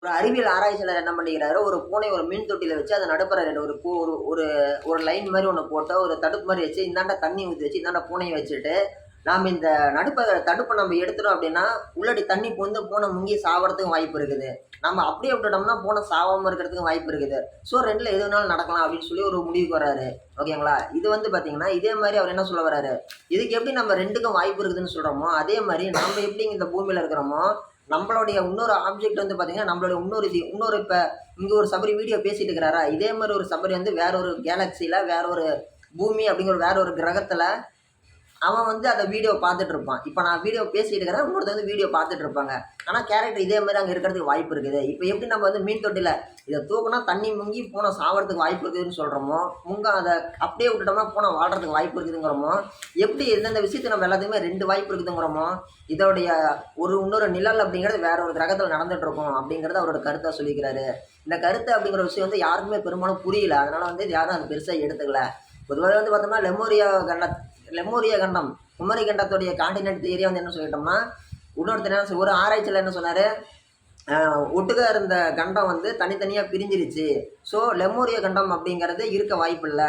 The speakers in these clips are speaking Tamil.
ஒரு அறிவியல் ஆராய்ச்சியாளர் என்ன பண்ணிக்கிறாரு, ஒரு பூனை ஒரு மீன் தொட்டியில வச்சு அத நடுப்புற 2 ஒரு பூ ஒரு ஒரு ஒரு லைன் மாரி ஒண்ணு போட்டு, ஒரு தடுப்பு மாரி வச்சு, இந்தாண்ட தண்ணி ஊத்தி வச்சு, இந்தாண்ட பூனைய வச்சுட்டு, நாம இந்த தடுப்ப நம்ம எடுத்துட்டோம் அப்டின்னா, உள்ளாடி தண்ணி புகுந்து பூனை முங்கி சாவறதுக்கும் வாய்ப்பு இருக்குது. நம்ம அப்படியே விட்டுட்டோம்னா, பூனை சாவாம இருக்கிறதுக்கும் வாய்ப்பு இருக்குது. ஸோ 2ல எது வேணாலும் நடக்கலாம் அப்படின்னு சொல்லி ஒரு முடிவுக்கு வராரு. ஓகேங்களா? இது வந்து பார்த்தீங்கன்னா, இதே மாரி அவர் என்ன சொல்ல வராரு, இதுக்கு எப்படி நம்ம 2க்கும் வாய்ப்பு இருக்குதுன்னு சொல்றோமோ, அதே மாரி நாம எப்படி இந்த பூமியில இருக்கிறோமோ, நம்மளுடைய இன்னொரு ஆப்ஜெக்ட் வந்து பார்த்தீங்கன்னா, நம்மளுடைய இன்னொரு இப்ப இங்க ஒரு சபரி வீடியோ பேசிட்டு இருக்கிறாரா, இதே மாரி ஒரு சபரி வந்து வேற ஒரு கேலக்ஸில, வேற ஒரு பூமி அப்படிங்கிற வேற ஒரு கிரகத்துல அவன் வந்து அந்த வீடியோ பார்த்துட்டு இருப்பான். இப்ப நான் வீடியோ பேசிட்டு இருக்கிறேன். இன்னொருத்தர் வந்து வீடியோ பார்த்துட்டு இருப்பாங்க. ஆனா கேரக்டர் இதே மாரி அங்க இருக்கிறதுக்கு வாய்ப்பு இருக்குது. இப்ப எப்படி நம்ம வந்து மீன் தொட்டில இத தூக்குனா தண்ணி முங்கி பூனை சாவறதுக்கு வாய்ப்பு இருக்குதுன்னு சொல்றோமோ, அத அப்படியே விட்டுட்டோம்னா பூனை வாழ்றதுக்கு வாய்ப்பு இருக்குதுங்கிறோமோ, எப்படி எந்தெந்த விஷயத்த நம்ம எல்லாத்துக்குமே 2 வாய்ப்பு இருக்குதுங்கிறோமோ, இதோடைய இன்னொரு நிழல் அப்படிங்கிறது வேற ஒரு கிரகத்துல நடந்துட்டு இருக்கும் அப்படிங்கிறத அவரோட கருத்தா சொல்லியிருக்கிறாரு. இந்த கருத்து அப்படிங்கிற விஷயம் வந்து யாருக்குமே பெரும்பாலும் புரியல. அதனால வந்து யாரும் அத பெருசா எடுத்துக்கல. பொதுவாவே வந்து பார்த்தோம்னா லெமூரியா கண்டம், குமரி கண்டத்துடைய கான்டினென்ட் தியரியா வந்து என்ன சொல்லிட்டோம்னா, இன்னொருத்தர் என்ன ஒரு ஆராய்ச்சியாளர் என்ன சொன்னாரு, ஒட்டுக்கா இருந்த கண்டம் வந்து தனித்தனியா பிரிஞ்சிருச்சு. ஸோ லெமூரிய கண்டம் அப்படிங்கிறது இருக்க வாய்ப்பில்ல.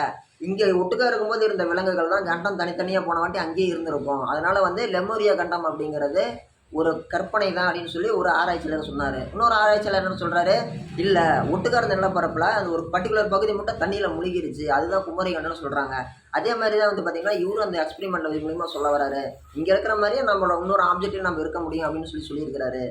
இங்க ஒட்டுக்கா இருக்கும்போது இருந்த விலங்குகள் தான் கண்டம் தனித்தனியா போன வாட்டி அங்கேயே இருந்திருக்கும். அதனால வந்து லெமூரிய கண்டம் அப்படிங்கிறது ஒரு கற்பனை தான் அப்படின்னு சொல்லி ஒரு ஆராய்ச்சியாளர் சொன்னாரு. இன்னொரு ஆராய்ச்சியாளர் என்ன சொல்றாரு, இல்ல ஒட்டுக்கா இருந்த நிலப்பரப்புல அந்த ஒரு பர்ட்டிகுலர் பகுதி மட்டும் தண்ணியில முழுகிருச்சு. அதுதான் குமரி கண்டம்னு சொல்றாங்க. அதே மாரி தான் வந்து பார்த்தீங்கன்னா, இவரும் அந்த எக்ஸ்பெரிமெண்ட் மூலியமா சொல்ல வராரு. இங்க இருக்கிற மாரியே நம்மளோட இன்னொரு ஆப்ஜெக்ட்லயும் நம்ம இருக்க முடியும் அப்படின்னு சொல்லியிருக்கிறாரு.